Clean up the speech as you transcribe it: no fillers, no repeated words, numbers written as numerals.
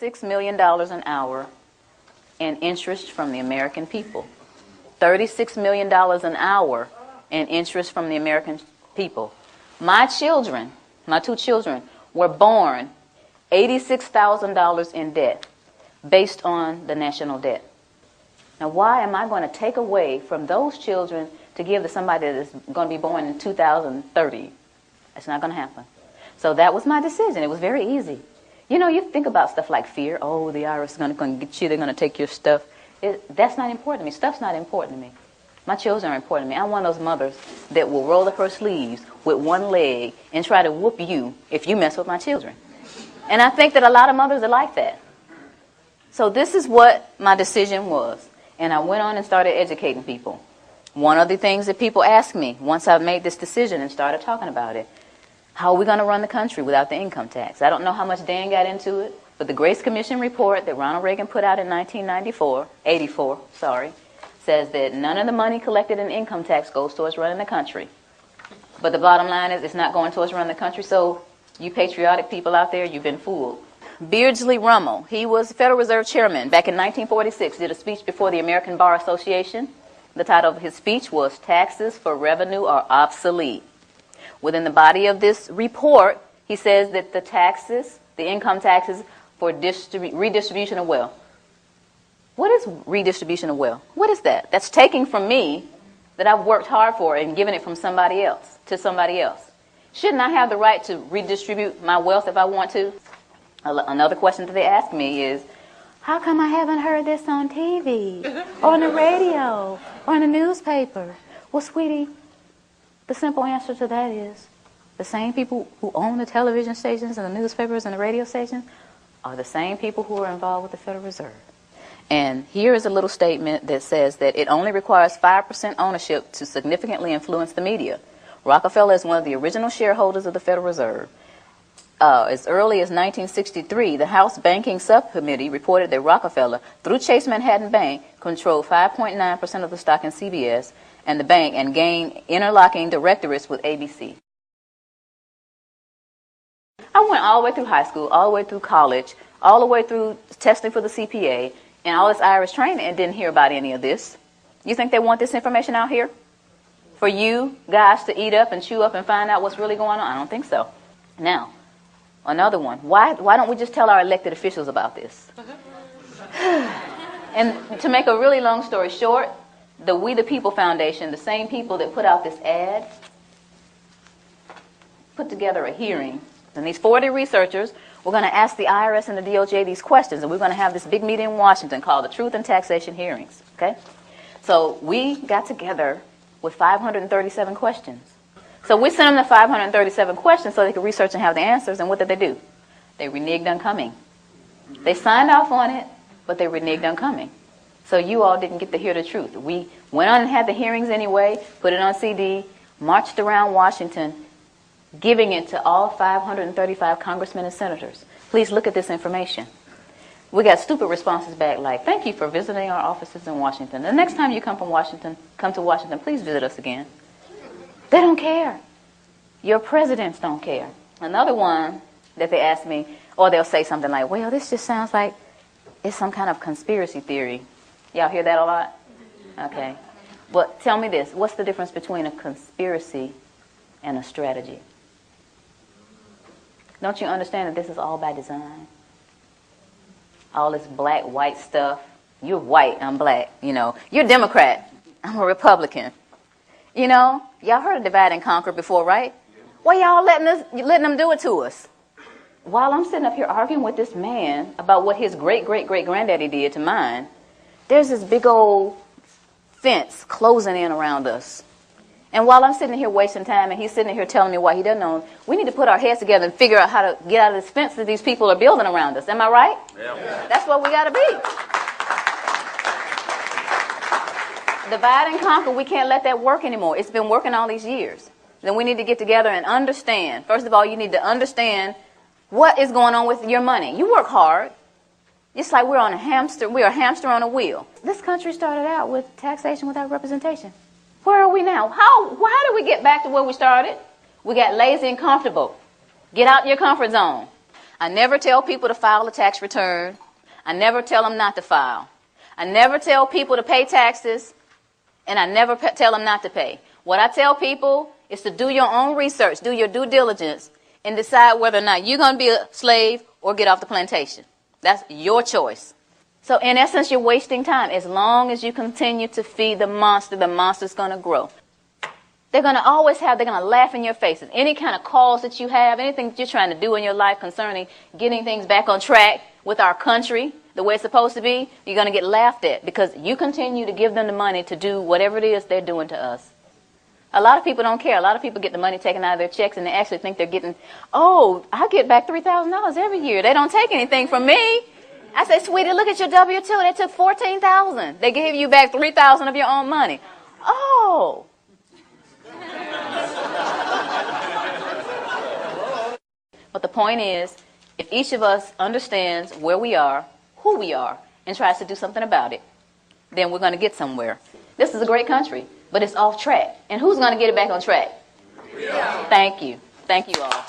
$36 million an hour in interest from the American people. $36 million an hour in interest from the American people. My children, my 2 children, were born $86,000 in debt based on the national debt. Now, why am I going to take away from those children to give to somebody that is going to be born in 2030? That's not going to happen. So that was my decision. It was very easy. You know, you think about stuff like fear. Oh, the IRS is going to get you. They're going to take your stuff. That's not important to me. Stuff's not important to me. My children are important to me. I'm one of those mothers that will roll up her sleeves with one leg and try to whoop you if you mess with my children. And I think that a lot of mothers are like that. So this is what my decision was. And I went on and started educating people. One of the things that people asked me once I made this decision and started talking about it, how are we going to run the country without the income tax? I don't know how much Dan got into it, but the Grace Commission report that Ronald Reagan put out in 1984, says that none of the money collected in income tax goes towards running the country. But the bottom line is it's not going towards running the country, so you patriotic people out there, you've been fooled. Beardsley Rummel, he was Federal Reserve Chairman back in 1946, did a speech before the American Bar Association. The title of his speech was Taxes for Revenue Are Obsolete. Within the body of this report, he says that the taxes, the income taxes for redistribution of wealth. What is redistribution of wealth? What is that? That's taking from me that I've worked hard for and giving it from somebody else to somebody else. Shouldn't I have the right to redistribute my wealth if I want to? Another question that they ask me is, how come I haven't heard this on TV or on the radio or in the newspaper? Well, sweetie, the simple answer to that is the same people who own the television stations and the newspapers and the radio stations are the same people who are involved with the Federal Reserve. And here is a little statement that says that it only requires 5% ownership to significantly influence the media. Rockefeller is one of the original shareholders of the Federal Reserve. As early as 1963, the House Banking Subcommittee reported that Rockefeller, through Chase Manhattan Bank, controlled 5.9% of the stock in CBS and the bank and gained interlocking directorates with ABC. I went all the way through high school, all the way through college, all the way through testing for the CPA, and all this IRS training and didn't hear about any of this. You think they want this information out here? For you guys to eat up and chew up and find out what's really going on? I don't think so. Now, another one. Why don't we just tell our elected officials about this? And to make a really long story short, the We the People Foundation, the same people that put out this ad, put together a hearing. And these 40 researchers were going to ask the IRS and the DOJ these questions, and we're going to have this big meeting in Washington called the Truth and Taxation Hearings. Okay? So we got together with 537 questions. So we sent them the 537 questions so they could research and have the answers, and what did they do? They reneged on coming. They signed off on it, but they reneged on coming. So you all didn't get to hear the truth. We went on and had the hearings anyway, put it on CD, marched around Washington, giving it to all 535 congressmen and senators. Please look at this information. We got stupid responses back like, thank you for visiting our offices in Washington. The next time you come to Washington, please visit us again. They don't care. Your presidents don't care. Another one that they ask me, or they'll say something like, well, this just sounds like it's some kind of conspiracy theory. Y'all hear that a lot? Okay. But tell me this, what's the difference between a conspiracy and a strategy? Don't you understand that this is all by design? All this black, white stuff. You're white, I'm black, you know. You're a Democrat, I'm a Republican. You know, y'all heard of divide and conquer before, right? Why y'all letting them do it to us? While I'm sitting up here arguing with this man about what his great-great-great-granddaddy did to mine, there's this big old fence closing in around us. And while I'm sitting here wasting time and he's sitting here telling me why he doesn't know, we need to put our heads together and figure out how to get out of this fence that these people are building around us. Am I right? Yeah. That's what we got to be. Divide and conquer, we can't let that work anymore. It's been working all these years. Then we need to get together and understand. First of all, you need to understand what is going on with your money. You work hard. It's like we're a hamster on a wheel. This country started out with taxation without representation. Where are we now? How did we get back to where we started? We got lazy and comfortable. Get out your comfort zone. I never tell people to file a tax return. I never tell them not to file. I never tell people to pay taxes, and I never tell them not to pay. What I tell people is to do your own research, do your due diligence, and decide whether or not you're going to be a slave or get off the plantation. That's your choice. So in essence, you're wasting time. As long as you continue to feed the monster's going to grow. They're going to laugh in your faces. Any kind of cause that you have, anything that you're trying to do in your life concerning getting things back on track with our country, the way it's supposed to be, you're going to get laughed at because you continue to give them the money to do whatever it is they're doing to us. A lot of people don't care. A lot of people get the money taken out of their checks and they actually think they're getting, oh, I get back $3,000 every year. They don't take anything from me. I say, sweetie, look at your W-2. They took $14,000. They gave you back $3,000 of your own money. Oh. But the point is, if each of us understands where we are, who we are, and tries to do something about it, then we're going to get somewhere. This is a great country, but it's off track. And who's going to get it back on track? Yeah. Thank you. Thank you all.